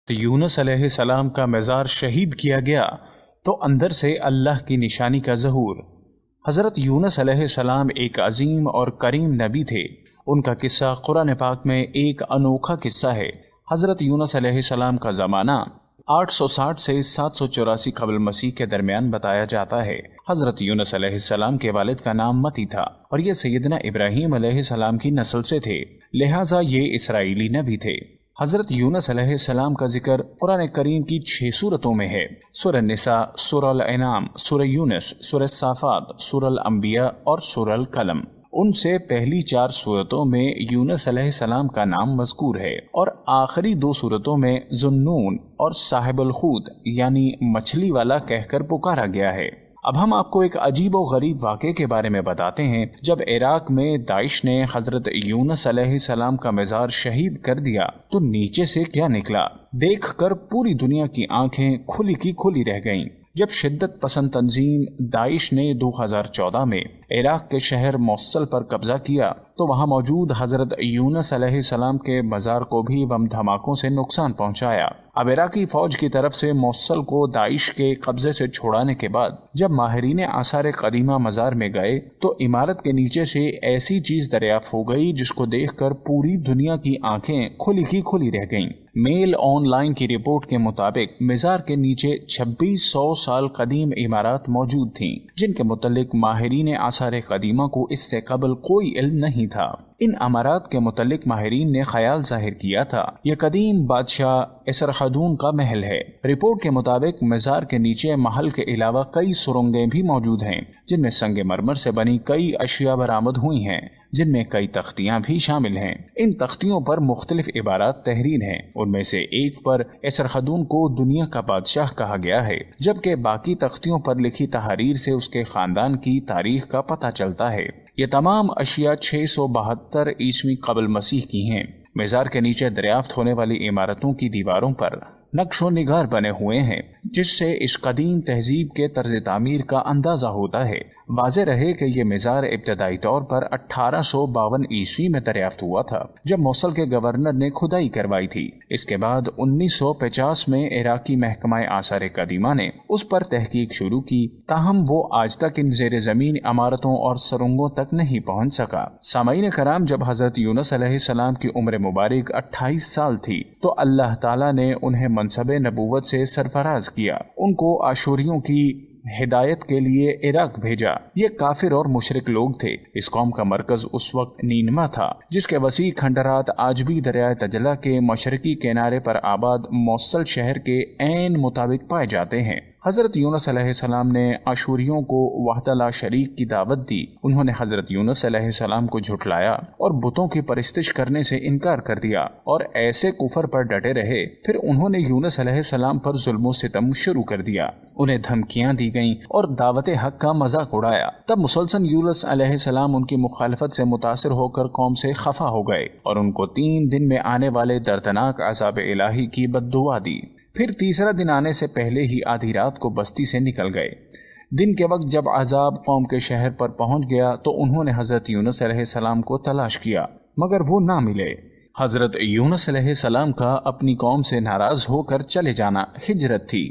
تو یونس علیہ السلام کا مزار شہید کیا گیا تو اندر سے اللہ کی نشانی کا ظہور۔ حضرت یونس علیہ السلام ایک عظیم اور کریم نبی تھے۔ ان کا قصہ قرآن پاک میں ایک انوکھا قصہ ہے۔ حضرت یونس علیہ السلام کا زمانہ 860 سے 784 قبل مسیح کے درمیان بتایا جاتا ہے۔ حضرت یونس علیہ السلام کے والد کا نام متی تھا اور یہ سیدنا ابراہیم علیہ السلام کی نسل سے تھے، لہٰذا یہ اسرائیلی نبی تھے۔ حضرت یونس علیہ السلام کا ذکر قرآن کریم کی 6 سورتوں میں ہے: سورہ نساء، سورہ الانعام، سورہ یونس، سورہ صافات، سورہ الانبیاء اور سورہ القلم۔ ان سے پہلی 4 سورتوں میں یونس علیہ السلام کا نام مذکور ہے اور آخری 2 سورتوں میں ذوالنون اور صاحب الحوت یعنی مچھلی والا کہہ کر پکارا گیا ہے۔ اب ہم آپ کو ایک عجیب و غریب واقعے کے بارے میں بتاتے ہیں۔ جب عراق میں داعش نے حضرت یونس علیہ السلام کا مزار شہید کر دیا تو نیچے سے کیا نکلا، دیکھ کر پوری دنیا کی آنکھیں کھلی کی کھلی رہ گئیں۔ جب شدت پسند تنظیم داعش نے 2014 میں عراق کے شہر موصل پر قبضہ کیا تو وہاں موجود حضرت یونس علیہ السلام کے مزار کو بھی بم دھماکوں سے نقصان پہنچایا۔ اب عراقی فوج کی طرف سے موصل کو داعش کے قبضے سے چھڑانے کے بعد جب ماہرین آثار قدیمہ مزار میں گئے تو عمارت کے نیچے سے ایسی چیز دریافت ہو گئی جس کو دیکھ کر پوری دنیا کی آنکھیں کھلی کی کھلی رہ گئیں۔ میل آن لائن کی رپورٹ کے مطابق مزار کے نیچے 2600 سال قدیم عمارات موجود تھیں جن کے متعلق ماہرین آثار قدیمہ کو اس سے قبل کوئی علم نہیں تھا۔ ان عمارات کے متعلق ماہرین نے خیال ظاہر کیا تھا یہ قدیم بادشاہ اسرحدون کا محل ہے۔ رپورٹ کے مطابق مزار کے نیچے محل کے علاوہ کئی سرنگیں بھی موجود ہیں جن میں سنگ مرمر سے بنی کئی اشیاء برآمد ہوئی ہیں جن میں کئی تختیاں بھی شامل ہیں۔ ان تختیوں پر مختلف عبارات تحریر ہیں۔ ان میں سے ایک پر اسرحدون کو دنیا کا بادشاہ کہا گیا ہے جبکہ باقی تختیوں پر لکھی تحریر سے اس کے خاندان کی تاریخ کا پتہ چلتا ہے۔ یہ تمام اشیاء 672 عیسوی قبل مسیح کی ہیں۔ مزار کے نیچے دریافت ہونے والی عمارتوں کی دیواروں پر نقش و نگار بنے ہوئے ہیں جس سے اس قدیم تہذیب کے طرز تعمیر کا اندازہ ہوتا ہے۔ واضح رہے کہ یہ مزار ابتدائی طور پر 1852 عیسوی میں دریافت ہوا تھا جب موصل کے گورنر نے کھدائی کروائی تھی۔ اس کے بعد 1950 میں عراقی محکمہ آثار قدیمہ نے اس پر تحقیق شروع کی، تاہم وہ آج تک ان زیر زمین عمارتوں اور سرنگوں تک نہیں پہنچ سکا۔ سامعین کرام، جب حضرت یونس علیہ السلام کی عمر مبارک 28 سال تھی تو اللہ تعالیٰ نے انہیں منصب نبوت سے سرفراز کیا۔ ان کو آشوریوں کی ہدایت کے لیے عراق بھیجا۔ یہ کافر اور مشرک لوگ تھے۔ اس قوم کا مرکز اس وقت نینوا تھا جس کے وسیع کھنڈرات آج بھی دریائے دجلہ کے مشرقی کنارے پر آباد موصل شہر کے عین مطابق پائے جاتے ہیں۔ حضرت یونس علیہ السلام نے آشوریوں کو وحدہ لا شریک کی دعوت دی۔ انہوں نے حضرت یونس علیہ السلام کو جھٹلایا اور بتوں کی پرستش کرنے سے انکار کر دیا اور ایسے کفر پر ڈٹے رہے۔ پھر انہوں نے یونس علیہ السلام پر ظلم و ستم شروع کر دیا۔ انہیں دھمکیاں دی گئیں اور دعوت حق کا مذاق اڑایا۔ تب مسلسل یونس علیہ السلام ان کی مخالفت سے متاثر ہو کر قوم سے خفا ہو گئے اور ان کو 3 دن میں آنے والے دردناک عذاب الہی کی بد دعا دی۔ پھر تیسرا دن آنے سے پہلے ہی آدھی رات کو بستی سے نکل گئے۔ دن کے وقت جب عذاب قوم کے شہر پر پہنچ گیا تو انہوں نے حضرت یونس علیہ السلام کو تلاش کیا مگر وہ نہ ملے۔ حضرت یونس علیہ السلام کا اپنی قوم سے ناراض ہو کر چلے جانا ہجرت تھی،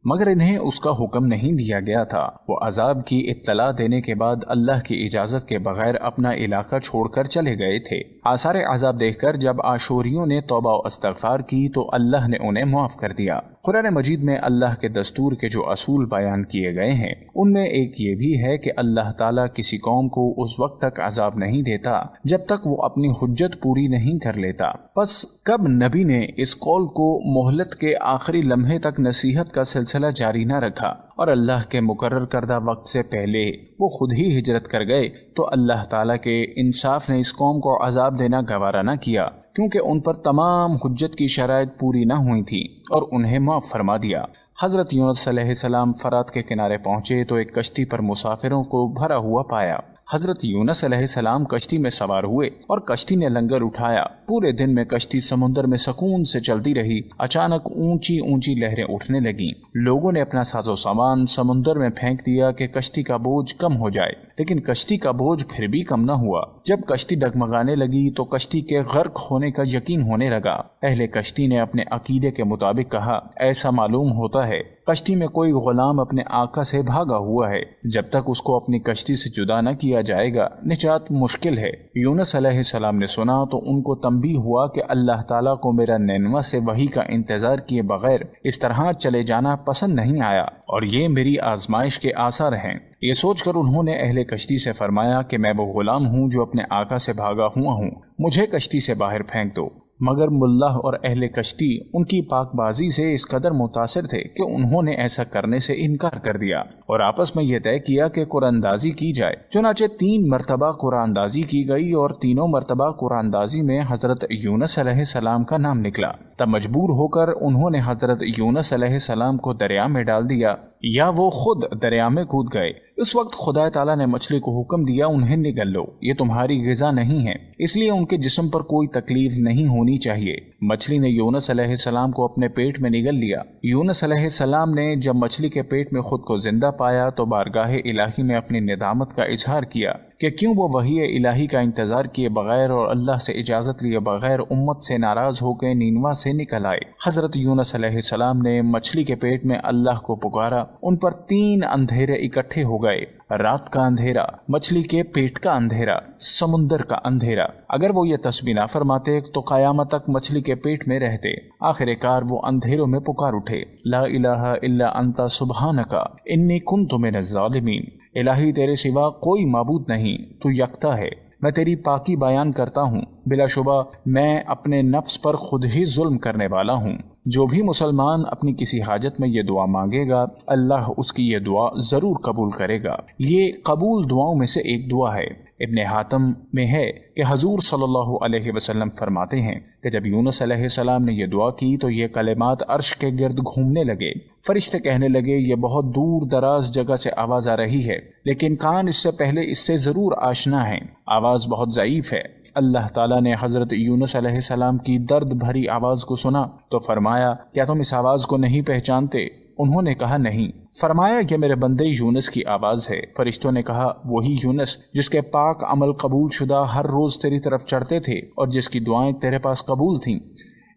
مگر انہیں اس کا حکم نہیں دیا گیا تھا۔ وہ عذاب کی اطلاع دینے کے بعد اللہ کی اجازت کے بغیر اپنا علاقہ چھوڑ کر چلے گئے تھے۔ آثار عذاب دیکھ کر جب آشوریوں نے توبہ و استغفار کی تو اللہ نے انہیں معاف کر دیا۔ قرآن مجید میں اللہ کے دستور کے جو اصول بیان کیے گئے ہیں ان میں ایک یہ بھی ہے کہ اللہ تعالیٰ کسی قوم کو اس وقت تک عذاب نہیں دیتا جب تک وہ اپنی حجت پوری نہیں کر لیتا۔ پس کب نبی نے اس قول کو مہلت کے آخری لمحے تک نصیحت کا سلسلہ جاری نہ رکھا اور اللہ کے مقرر کردہ وقت سے پہلے وہ خود ہی ہجرت کر گئے تو اللہ تعالیٰ کے انصاف نے اس قوم کو عذاب دینا گوارا نہ کیا کیونکہ ان پر تمام حجت کی شرائط پوری نہ ہوئی تھی اور انہیں معاف فرما دیا۔ حضرت یونس علیہ السلام فرات کے کنارے پہنچے تو ایک کشتی پر مسافروں کو بھرا ہوا پایا۔ حضرت یونس علیہ السلام کشتی میں سوار ہوئے اور کشتی نے لنگر اٹھایا۔ پورے دن میں کشتی سمندر میں سکون سے چلتی رہی۔ اچانک اونچی اونچی لہریں اٹھنے لگیں۔ لوگوں نے اپنا ساز و سامان سمندر میں پھینک دیا کہ کشتی کا بوجھ کم ہو جائے، लेकिन कश्ती का बोझ फिर भी कम न हुआ। जब कश्ती डगमगाने लगी तो कश्ती के गर्क होने का यकीन होने लगा। अहले कश्ती ने अपने अकीदे के मुताबिक कहा, ऐसा मालूम होता है कश्ती में कोई गुलाम अपने आका से भागा हुआ है। जब तक उसको अपनी कश्ती से जुदा न किया जाएगा निजात मुश्किल है। यूनुस अलैहिस्सलाम ने सुना तो उनको तंबीह हुआ कि अल्लाह ताला को मेरा निन्वा से वही का इंतजार किए बगैर इस तरह चले जाना पसंद नहीं आया और ये मेरी आजमाइश के आसार हैं। ये सोचकर उन्होंने अहले कश्ती से फरमाया कि मैं वो गुलाम हूँ जो अपने आका से भागा हुआ हूँ, मुझे कश्ती से बाहर फेंक दो। मगर मुल्लाह और अहले कश्ती उनकी पाकबाजी से इस कदर मुतासिर थे कि उन्होंने ऐसा करने से इनकार कर दिया और आपस में यह तय किया कि कुरानदाजी की जाए। चुनाचे 3 मरतबा कुरानदाजी की गई और तीनों मरतबा कुरानदाजी में हजरत यूनुस अलैहिस्सलाम का नाम निकला। तब मजबूर होकर उन्होंने हजरत यूनुस अलैहिस्सलाम को दरिया में डाल दिया या वो खुद दरिया में कूद गए। उस वक्त खुदा ताला ने मछली को हुक्म दिया, उन्हें निगल लो, ये तुम्हारी गिज़ा नहीं है, इसलिए उनके जिस्म पर कोई तकलीफ नहीं होनी चाहिए। मछली ने यूनुस अलैहिस्सलाम को अपने पेट में निगल लिया। यूनुस अलैहिस्सलाम ने जब मछली के पेट में खुद को जिंदा पाया तो बारगाह इलाही में अपनी निदामत का इजहार किया कि क्यों वो वही इलाही का इंतजार किए बगैर और अल्लाह से इजाजत लिए बगैर उम्मत से नाराज होकर नीनवा से निकल आए। हजरत यूनुस अलैहिस्सलाम ने मछली के पेट में अल्लाह को पुकारा। उन पर 3 अंधेरे इकट्ठे हो गए, रात का अंधेरा, मछली के पेट का अंधेरा, समुंदर का अंधेरा। अगर वो ये तस्बीह ना फरमाते तो कयामत तक मछली के पेट में रहते। आखिरकार वो अंधेरों में पुकार उठे, ला इलाहा इल्ला अंता सुब्हानका इन्नी कुन्तु मिनज़ ज़ालिमीन। इलाही तेरे सिवा कोई माबूद नहीं, तू यकता है, मैं तेरी पाकी बयान करता हूँ। बिलाशुबा मैं अपने नफ्स पर खुद ही जुल्म करने वाला हूँ। जो भी मुसलमान अपनी किसी हाजत में ये दुआ मांगेगा अल्लाह उसकी ये दुआ जरूर कबूल करेगा। ये कबूल दुआओं में से एक दुआ है। इब्ने हातम में है कि हजूर सल्लल्लाहु अलैहि वसल्लम फरमाते हैं कि जब यूनुस अलैहिस्सलाम ने यह दुआ की तो ये कलिमात अर्श के गिर्द घूमने लगे। फरिश्ते कहने लगे, ये बहुत दूर दराज जगह से आवाज आ रही है, लेकिन कान इससे पहले इससे जरूर आशना है। आवाज बहुत ज़ईफ है। अल्लाह ताला ने हजरत यूनुस अलैहिस्सलाम की दर्द भरी आवाज को सुना तो फरमाया, क्या तुम इस आवाज को नहीं पहचानते? उन्होंने कहा, नहीं। फरमाया कि मेरे बंदे यूनुस की आवाज है। फरिश्तों ने कहा, वही यूनुस जिसके पाक अमल कबूल शुदा हर रोज तेरी तरफ चढ़ते थे और जिसकी दुआएं तेरे पास कबूल थीं।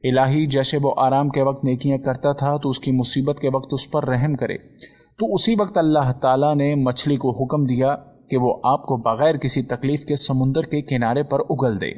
इलाही जैसे वो आराम के वक्त नेकियां करता था तो उसकी मुसीबत के वक्त उस पर रहम करे। तो उसी वक्त अल्लाह ताला ने मछली को हुक्म दिया कि वो आपको बगैर किसी तकलीफ के समुंदर के किनारे पर उगल दे।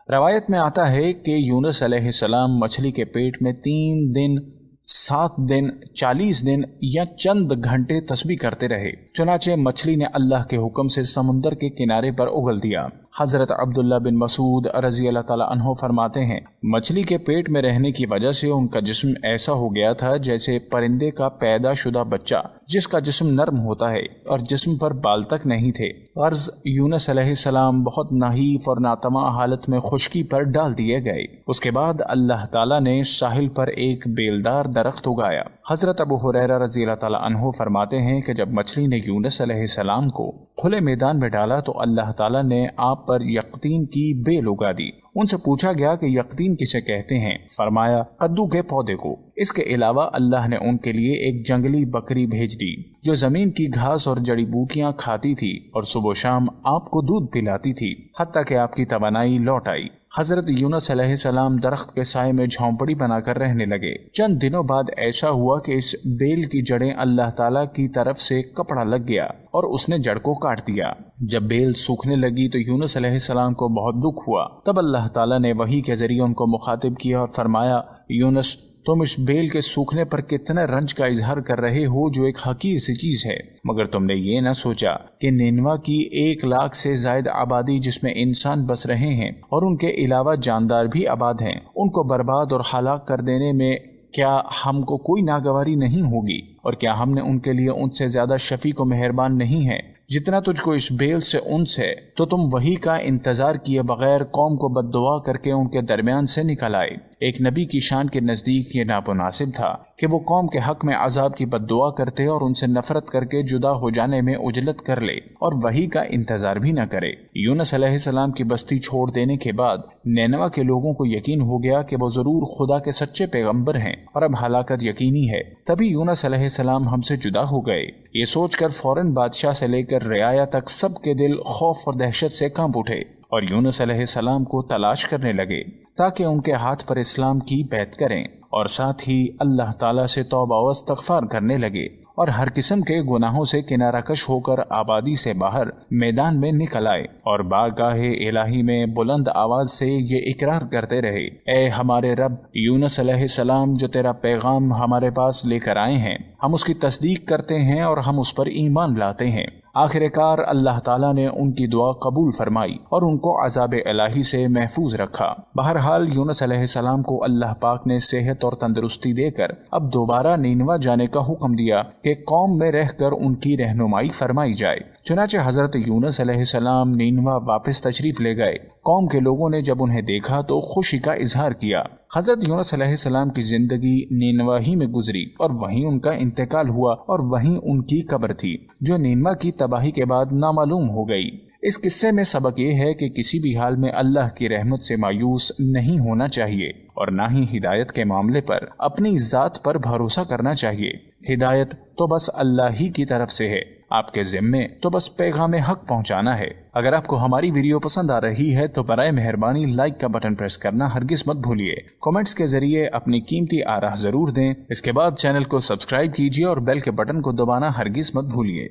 रवायत में आता है कि यूनुस अलैहिस्सलाम मछली के पेट में 3 दिन 7 दिन 40 दिन या चंद घंटे तस्बीह करते रहे। चुनाचे मछली ने अल्लाह के हुक्म से समुंदर के किनारे पर उगल दिया। हजरत अब्दुल्ला बिन मसूद रजी अल्लाह ताला अन्हो फरमाते हैं, मछली के पेट में रहने की वजह से उनका जिस्म ऐसा हो गया था जैसे परिंदे का पैदा शुदा बच्चा जिसका जिस्म नर्म होता है और जिस्म पर बाल तक नहीं थे। अर्ज यूनुस अलैहिस्सलाम बहुत नाहीफ और नातमा हालत में खुश्की पर डाल दिए गए। उसके बाद अल्लाह ताला ने साहिल पर एक बेलदार दरख्त उगाया। हजरत अबू हुरैरा रजी अल्लाह ताला अन्हो फरमाते हैं कि जब मछली ने यूनुस अलैहिस्सलाम को खुले मैदान में डाला तो अल्लाह ताला ने आप पर यक़तीन की बेल उगा दी। उनसे पूछा गया कि यक़तीन किसे कहते हैं? फरमाया, कद्दू के पौधे को। इसके अलावा अल्लाह ने उनके लिए एक जंगली बकरी भेज दी जो जमीन की घास और जड़ी बूटियां खाती थी और सुबह शाम आपको दूध पिलाती थी हत्ता कि आपकी तवानाई लौट आई। हजरत यूनुस अलैहिस्सलाम दरख्त के साए में झोंपड़ी बनाकर रहने लगे। चंद दिनों बाद ऐसा हुआ कि इस बेल की जड़ें अल्लाह ताला की तरफ से कपड़ा लग गया और उसने जड़ को काट दिया। जब बेल सूखने लगी तो यूनुस अलैहिस्सलाम को बहुत दुख हुआ। तब अल्लाह ताला ने वही के जरिए उनको मुखातिब किया और फरमाया, यूनुस तुम इस बेल के सूखने पर कितने रंज का इजहार कर रहे हो जो एक हकीर सी चीज है, मगर तुमने ये न सोचा कि निनवा की 1 लाख से ज्यादा आबादी जिसमें इंसान बस रहे हैं और उनके अलावा जानदार भी आबाद हैं, उनको बर्बाद और हलाक कर देने में क्या हमको कोई नागवारी नहीं होगी? और क्या हमने उनके लिए उनसे ज्यादा शफीक और मेहरबान नहीं है? जितना तुझको इस बेल से उनस है तो तुम वही का इंतजार किए बगैर कौम को बद्दुआ करके उनके दरमियान से निकल आए। एक नबी की शान के नजदीक ये नामुनासिब था कि वो कौम के हक में अजाब की बद्दुआ करते और उनसे नफरत करके जुदा हो जाने में उजलत कर ले और वही का इंतजार भी न करे। यूनुस अलैहिस्सलाम की बस्ती छोड़ देने के बाद नैनवा के लोगों को यकीन हो गया कि वो जरूर खुदा के सच्चे पैगंबर हैं और अब हलाकत यकीनी है। तभी यूनुस अलैहिस्सलाम अलैहिस्सलाम हमसे जुदा हो गए। ये सोचकर फौरन बादशाह से लेकर रियाया तक सबके दिल खौफ और दहशत से कांप उठे और यूनुस अलैहिस्सलाम को तलाश करने लगे ताकि उनके हाथ पर इस्लाम की बैत करें, और साथ ही अल्लाह ताला से तौबा व इस्तग़फ़ार करने लगे और हर किस्म के गुनाहों से किनाराकश होकर आबादी से बाहर मैदान में निकल आए और बारगाहे इलाही में बुलंद आवाज से ये इकरार करते रहे, ए हमारे रब, यूनुस अलैहिस्सलाम जो तेरा पैगाम हमारे पास लेकर आए हैं, हम उसकी तस्दीक करते हैं और हम उस पर ईमान लाते हैं। आखिरकार अल्लाह ताला ने उनकी दुआ कबूल फरमाई और उनको अज़ाब इलाही से महफूज रखा। बहरहाल यूनुस अलैहिस्सलाम को अल्लाह पाक ने सेहत और तंदुरुस्ती देकर अब दोबारा नीनवा जाने का हुक्म दिया कि कौम में रहकर उनकी रहनुमाई फरमाई जाए। चुनाचे हजरत यूनुस अलैहिस्सलाम नीनवा वापस तशरीफ ले गए। कौम के लोगों ने जब उन्हें देखा तो खुशी का इजहार किया। हजरत यूनुस अलैहिस्सलाम की जिंदगी नीनवा ही में गुजरी और वहीं उनका इंतकाल हुआ और वहीं उनकी कब्र थी जो नीनवा की तबाही के बाद नामालूम हो गई। इस किस्से में सबक ये है कि किसी भी हाल में अल्लाह की रहमत से मायूस नहीं होना चाहिए और ना ही हिदायत के मामले पर अपनी ज़ात पर भरोसा करना चाहिए। हिदायत तो बस अल्लाह ही की तरफ से है, आपके ज़िम्मे तो बस पैगाम हक पहुंचाना है। अगर आपको हमारी वीडियो पसंद आ रही है तो बराए मेहरबानी लाइक का बटन प्रेस करना हरगिज मत भूलिए। कमेंट्स के जरिए अपनी कीमती आराह जरूर दें। इसके बाद चैनल को सब्सक्राइब कीजिए और बेल के बटन को दबाना हरगिज मत भूलिए।